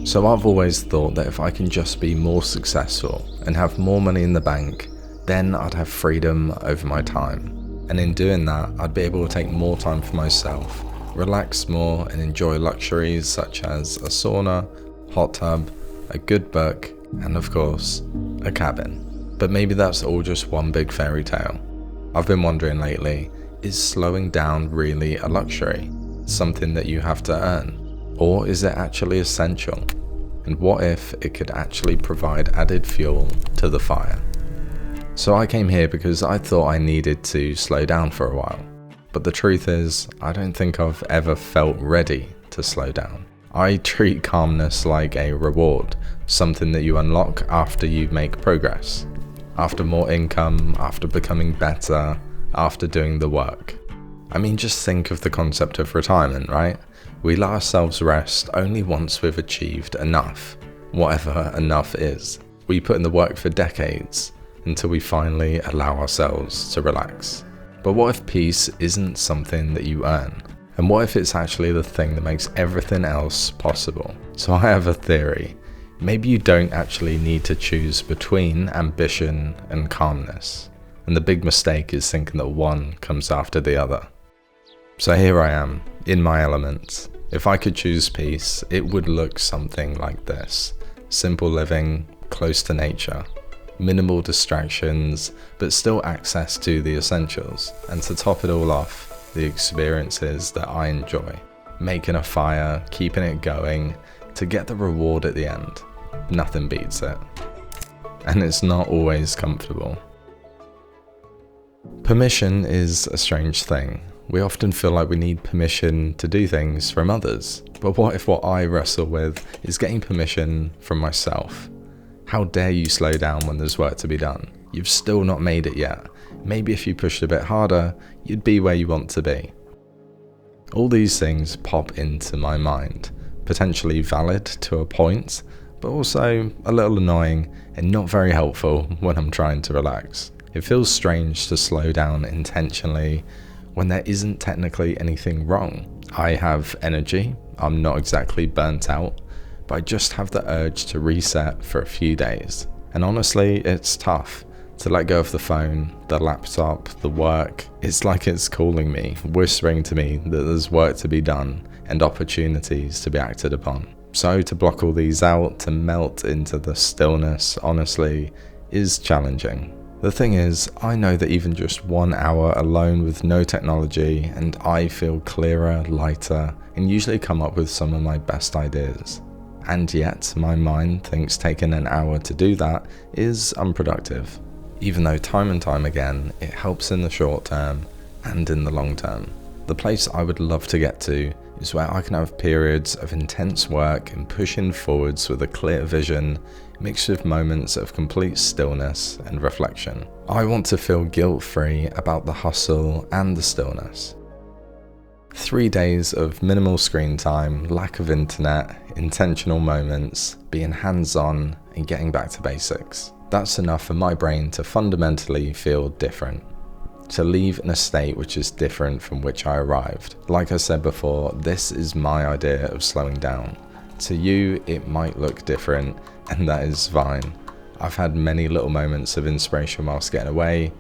So I've always thought that if I can just be more successful and have more money in the bank, then I'd have freedom over my time. And in doing that, I'd be able to take more time for myself, relax more and enjoy luxuries such as a sauna, hot tub, a good book, and of course, a cabin. But maybe that's all just one big fairy tale. I've been wondering lately, is slowing down really a luxury? Something that you have to earn? Or is it actually essential? And what if it could actually provide added fuel to the fire? So I came here because I thought I needed to slow down for a while. But the truth is, I don't think I've ever felt ready to slow down. I treat calmness like a reward, something that you unlock after you make progress. After more income, after becoming better, after doing the work. I mean, just think of the concept of retirement, right? We let ourselves rest only once we've achieved enough, whatever enough is. We put in the work for decades until we finally allow ourselves to relax. But what if peace isn't something that you earn? And what if it's actually the thing that makes everything else possible? So I have a theory. Maybe you don't actually need to choose between ambition and calmness. And the big mistake is thinking that one comes after the other. So here I am, in my element. If I could choose peace, it would look something like this. Simple living, close to nature, minimal distractions, but still access to the essentials. And to top it all off, the experiences that I enjoy. Making a fire, keeping it going, to get the reward at the end. Nothing beats it. And it's not always comfortable. Permission is a strange thing. We often feel like we need permission to do things from others. But what if what I wrestle with is getting permission from myself? How dare you slow down when there's work to be done? You've still not made it yet. Maybe if you pushed a bit harder, you'd be where you want to be. All these things pop into my mind, potentially valid to a point, but also a little annoying and not very helpful when I'm trying to relax. It feels strange to slow down intentionally when there isn't technically anything wrong. I have energy, I'm not exactly burnt out, but I just have the urge to reset for a few days. And honestly, it's tough to let go of the phone, the laptop, the work. It's like it's calling me, whispering to me that there's work to be done and opportunities to be acted upon. So to block all these out, to melt into the stillness, honestly, is challenging. The thing is, I know that even just 1 hour alone with no technology and I feel clearer, lighter, and usually come up with some of my best ideas. And yet, my mind thinks taking an hour to do that is unproductive. Even though time and time again, it helps in the short term and in the long term. The place I would love to get to is where I can have periods of intense work and pushing forwards with a clear vision, mixed with moments of complete stillness and reflection. I want to feel guilt-free about the hustle and the stillness. 3 days of minimal screen time, lack of internet, intentional moments, being hands-on and getting back to basics. That's enough for my brain to fundamentally feel different. To leave in a state which is different from which I arrived. Like I said before, this is my idea of slowing down. To you, it might look different, and that is fine. I've had many little moments of inspiration whilst getting away,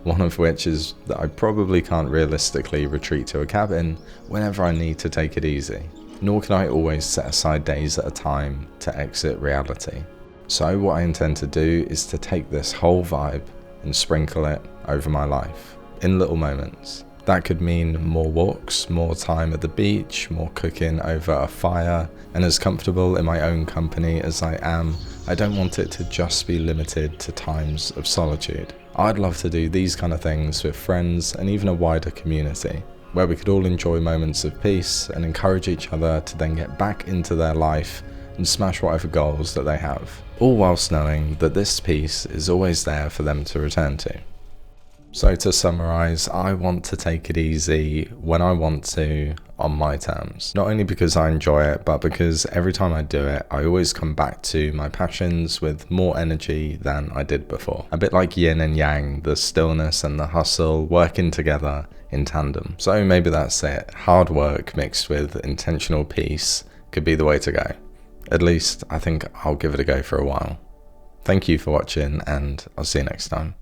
one of which is that I probably can't realistically retreat to a cabin whenever I need to take it easy. Nor can I always set aside days at a time to exit reality. So what I intend to do is to take this whole vibe and sprinkle it over my life, in little moments. That could mean more walks, more time at the beach, more cooking over a fire, and as comfortable in my own company as I am, I don't want it to just be limited to times of solitude. I'd love to do these kind of things with friends and even a wider community, where we could all enjoy moments of peace and encourage each other to then get back into their life and smash whatever goals that they have, all whilst knowing that this peace is always there for them to return to. So to summarize, I want to take it easy when I want to, on my terms. Not only because I enjoy it, but because every time I do it, I always come back to my passions with more energy than I did before. A bit like yin and yang, the stillness and the hustle working together in tandem. So maybe that's it. Hard work mixed with intentional peace could be the way to go. At least I think I'll give it a go for a while. Thank you for watching, and I'll see you next time.